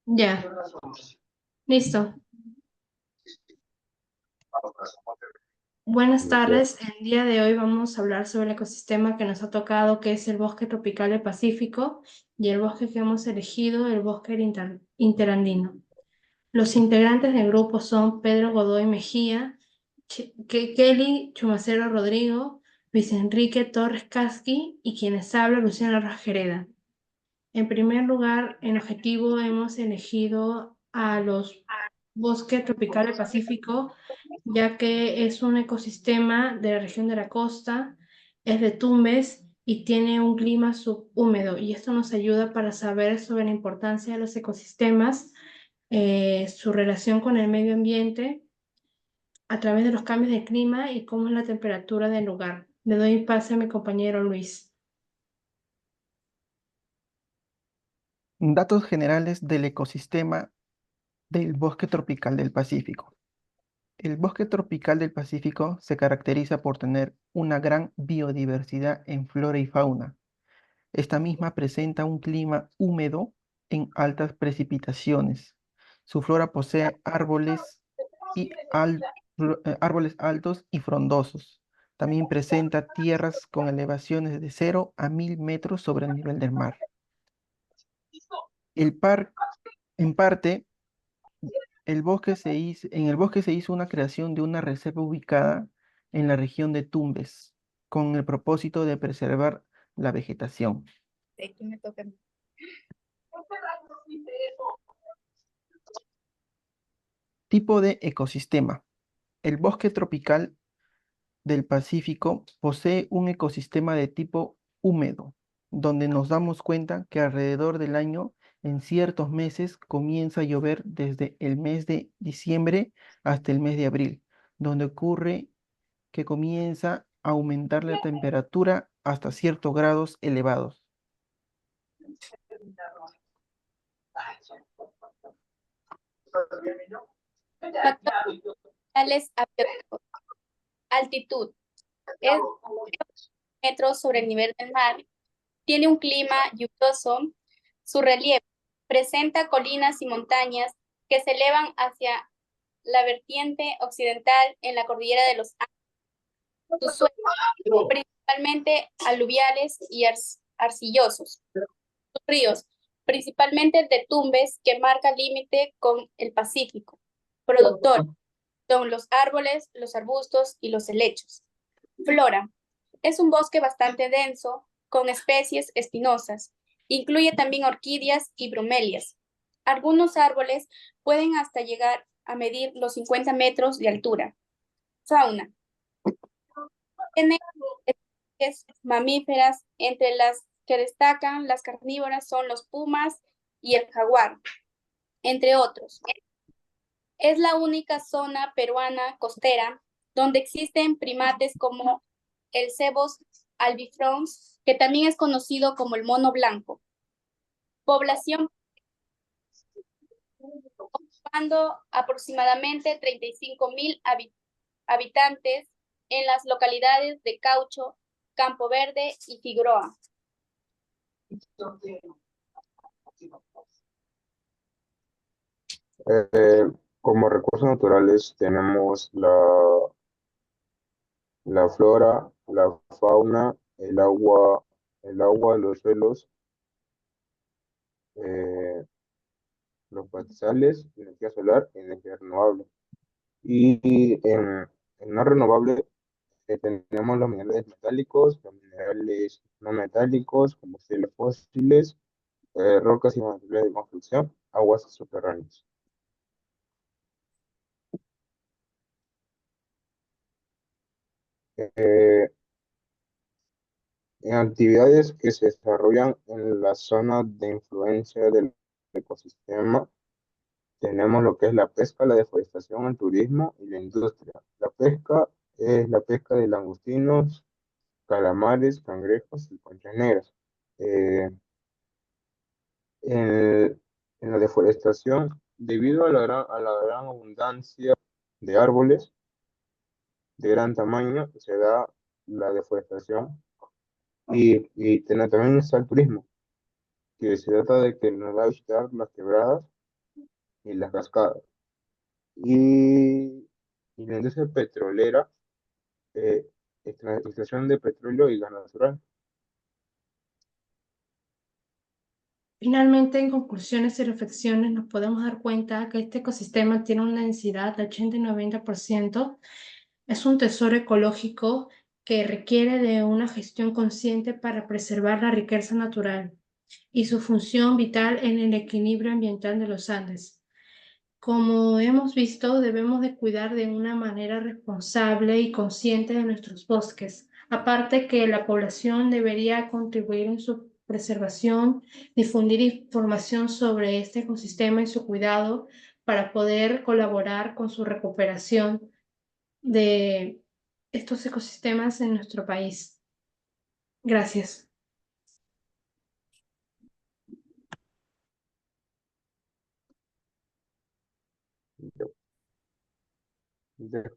Ya, listo. Buenas tardes. El día de hoy vamos a hablar sobre el ecosistema que nos ha tocado, que es el bosque tropical del Pacífico, y el bosque que hemos elegido, el bosque interandino. Los integrantes del grupo son Pedro Godoy Mejía, Kelly Chumacero Rodrigo, Luis Enrique Torres Casqui y quienes habla Luciana Rajereda. En primer lugar, en objetivo hemos elegido a los bosques tropicales del Pacífico, ya que es un ecosistema de la región de la costa, es de Tumbes y tiene un clima subhúmedo, y esto nos ayuda para saber sobre la importancia de los ecosistemas, su relación con el medio ambiente a través de los cambios de clima y cómo es la temperatura del lugar. Le doy pase a mi compañero Luis. Datos generales del ecosistema del bosque tropical del Pacífico. El bosque tropical del Pacífico se caracteriza por tener una gran biodiversidad en flora y fauna. Esta misma presenta un clima húmedo en altas precipitaciones. Su flora posee árboles altos y frondosos. También presenta tierras con elevaciones de 0 a 1000 metros sobre el nivel del mar. El par, en parte, en el bosque se hizo una creación de una reserva ubicada en la región de Tumbes, con el propósito de preservar la vegetación. Aquí me toca. Tipo de ecosistema. El bosque tropical del Pacífico posee un ecosistema de tipo húmedo, donde nos damos cuenta que alrededor del año, en ciertos meses, comienza a llover desde el mes de diciembre hasta el mes de abril, donde ocurre que comienza a aumentar la temperatura hasta ciertos grados elevados. Factores abióticos. Altitud. Es metros sobre el nivel del mar. Tiene un clima lluvioso. Su relieve presenta colinas y montañas que se elevan hacia la vertiente occidental en la cordillera de los Andes. Sus suelos, principalmente aluviales y arcillosos. Sus ríos, principalmente el de Tumbes, que marca límite con el Pacífico. Productor son los árboles, los arbustos y los helechos. Flora. Es un bosque bastante denso, con especies espinosas. Incluye también orquídeas y bromelias. Algunos árboles pueden hasta llegar a medir los 50 metros de altura. Fauna. Tiene especies mamíferas, entre las que destacan las carnívoras son los pumas y el jaguar, entre otros. Es la única zona peruana costera donde existen primates como el cebos albifrons, que también es conocido como el mono blanco. Población ocupando aproximadamente 35,000 habitantes en las localidades de Caucho, Campo Verde y Figueroa. Como recursos naturales tenemos la flora, la fauna, los suelos, los pastizales, energía solar y energía renovable. Y en no renovable tenemos los minerales metálicos, los minerales no metálicos, combustibles fósiles, rocas y materiales de construcción, aguas subterráneas. Eh, En actividades que se desarrollan en la zona de influencia del ecosistema, tenemos lo que es la pesca, la deforestación, el turismo y la industria. La pesca es la pesca de langostinos, calamares, cangrejos y conchas negras. Eh, en, en la deforestación, debido a a la gran abundancia de árboles de gran tamaño, se da la deforestación También está el turismo, que se trata de que nos va a visitar las quebradas y las cascadas. Y la industria petrolera, eh, extracción de petróleo y gas natural. Finalmente, en conclusiones y reflexiones, nos podemos dar cuenta que este ecosistema tiene una densidad de 80 y 90%. Es un tesoro ecológico que requiere de una gestión consciente para preservar la riqueza natural y su función vital en el equilibrio ambiental de los Andes. Como hemos visto, debemos de cuidar de una manera responsable y consciente de nuestros bosques. Aparte que la población debería contribuir en su preservación, difundir información sobre este ecosistema y su cuidado para poder colaborar con su recuperación de estos ecosistemas en nuestro país. Gracias. De-